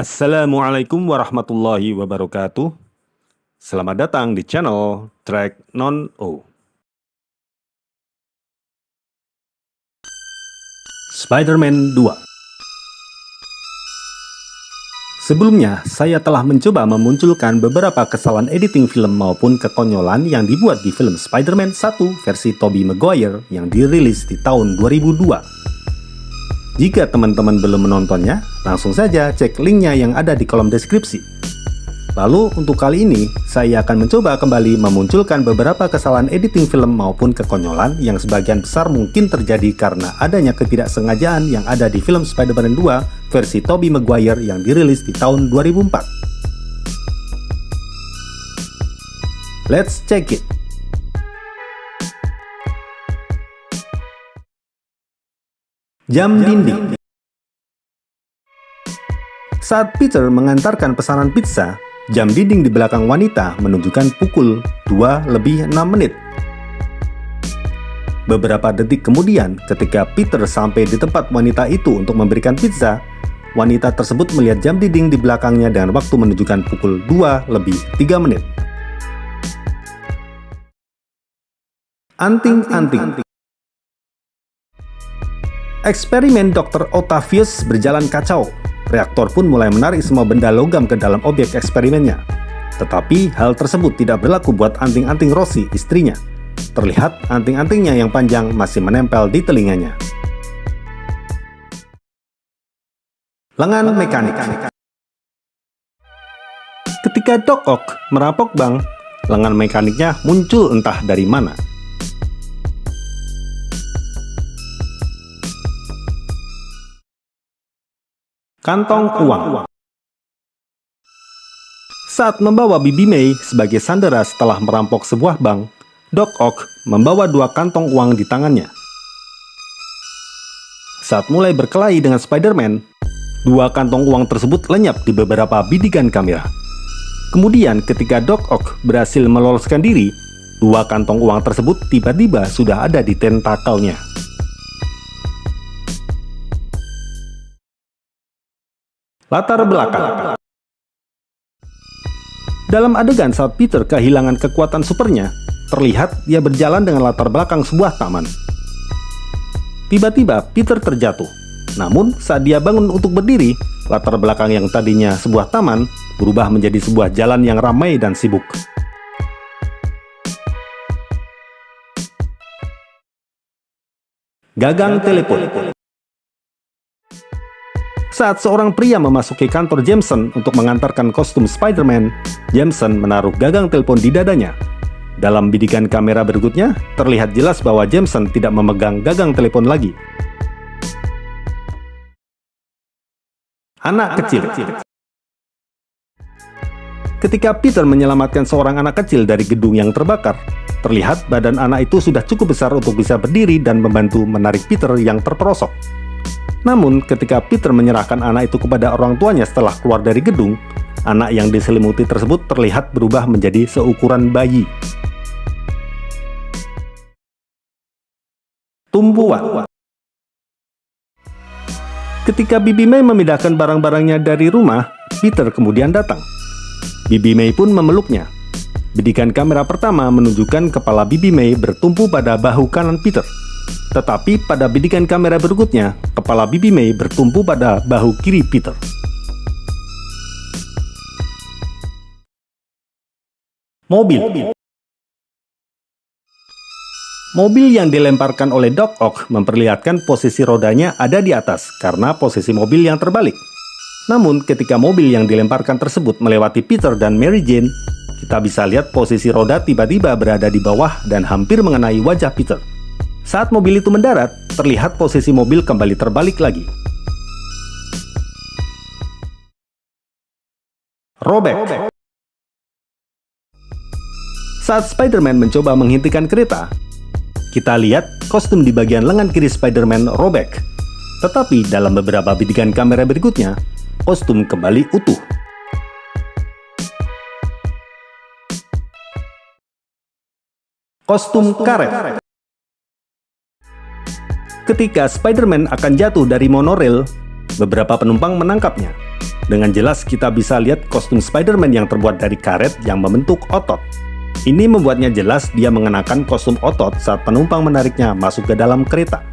Assalamualaikum warahmatullahi wabarakatuh. Selamat datang di channel Track Non-O. Spider-Man 2. Sebelumnya, saya telah mencoba memunculkan beberapa kesalahan editing film maupun kekonyolan yang dibuat di film Spider-Man 1 versi Tobey Maguire yang dirilis di tahun 2002. Jika teman-teman belum menontonnya, langsung saja cek linknya yang ada di kolom deskripsi. Lalu untuk kali ini, saya akan mencoba kembali memunculkan beberapa kesalahan editing film maupun kekonyolan yang sebagian besar mungkin terjadi karena adanya ketidaksengajaan yang ada di film Spider-Man 2 versi Tobey Maguire yang dirilis di tahun 2004. Let's check it! Jam dinding. Saat Peter mengantarkan pesanan pizza, jam dinding di belakang wanita menunjukkan pukul 2:06. Beberapa detik kemudian, ketika Peter sampai di tempat wanita itu untuk memberikan pizza, wanita tersebut melihat jam dinding di belakangnya dengan waktu menunjukkan pukul 2:03. Anting-anting. Eksperimen Dr. Octavius berjalan kacau. Reaktor pun mulai menarik semua benda logam ke dalam objek eksperimennya. Tetapi hal tersebut tidak berlaku buat anting-anting Rosie, istrinya. Terlihat anting-antingnya yang panjang masih menempel di telinganya. Lengan mekanik. Ketika Doc Ock merampok bank, lengan mekaniknya muncul entah dari mana. Kantong uang. Saat membawa Bibi May sebagai sandera setelah merampok sebuah bank, Doc Ock membawa 2 kantong uang di tangannya. Saat mulai berkelahi dengan Spider-Man, 2 kantong uang tersebut lenyap di beberapa bidikan kamera. Kemudian ketika Doc Ock berhasil meloloskan diri, 2 kantong uang tersebut tiba-tiba sudah ada di tentakelnya. Latar belakang. Dalam adegan saat Peter kehilangan kekuatan supernya, terlihat dia berjalan dengan latar belakang sebuah taman. Tiba-tiba Peter terjatuh. Namun saat dia bangun untuk berdiri, latar belakang yang tadinya sebuah taman berubah menjadi sebuah jalan yang ramai dan sibuk. Gagang telepon. Saat seorang pria memasuki kantor Jameson untuk mengantarkan kostum Spider-Man, Jameson menaruh gagang telepon di dadanya. Dalam bidikan kamera berikutnya, terlihat jelas bahwa Jameson tidak memegang gagang telepon lagi. Anak kecil. Ketika Peter menyelamatkan seorang anak kecil dari gedung yang terbakar, terlihat badan anak itu sudah cukup besar untuk bisa berdiri dan membantu menarik Peter yang terperosok. Namun, ketika Peter menyerahkan anak itu kepada orang tuanya setelah keluar dari gedung, anak yang diselimuti tersebut terlihat berubah menjadi seukuran bayi. Tumpuan. Ketika Bibi May memindahkan barang-barangnya dari rumah, Peter kemudian datang. Bibi May pun memeluknya. Bidikan kamera pertama menunjukkan kepala Bibi May bertumpu pada bahu kanan Peter. Tetapi pada bidikan kamera berikutnya, kepala Bibi May bertumpu pada bahu kiri Peter. Mobil. Mobil yang dilemparkan oleh Doc Ock memperlihatkan posisi rodanya ada di atas karena posisi mobil yang terbalik. Namun ketika mobil yang dilemparkan tersebut melewati Peter dan Mary Jane, kita bisa lihat posisi roda tiba-tiba berada di bawah dan hampir mengenai wajah Peter. Saat mobil itu mendarat, terlihat posisi mobil kembali terbalik lagi. Robek. Saat Spider-Man mencoba menghentikan kereta, kita lihat kostum di bagian lengan kiri Spider-Man robek. Tetapi dalam beberapa bidikan kamera berikutnya, kostum kembali utuh. Kostum karet. Ketika Spider-Man akan jatuh dari monorail, beberapa penumpang menangkapnya. Dengan jelas kita bisa lihat kostum Spider-Man yang terbuat dari karet yang membentuk otot. Ini membuatnya jelas dia mengenakan kostum otot saat penumpang menariknya masuk ke dalam kereta.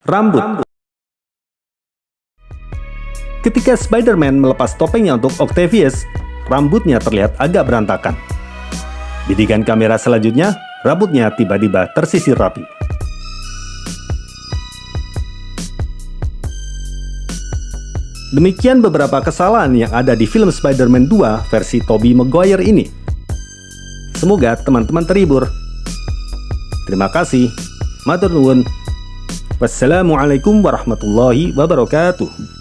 Rambut. Ketika Spider-Man melepas topengnya untuk Octavius, rambutnya terlihat agak berantakan. Bidikan kamera selanjutnya, rambutnya tiba-tiba tersisir rapi. Demikian beberapa kesalahan yang ada di film Spider-Man 2 versi Tobey Maguire ini. Semoga teman-teman terhibur. Terima kasih. Matur nuwun. Wassalamualaikum warahmatullahi wabarakatuh.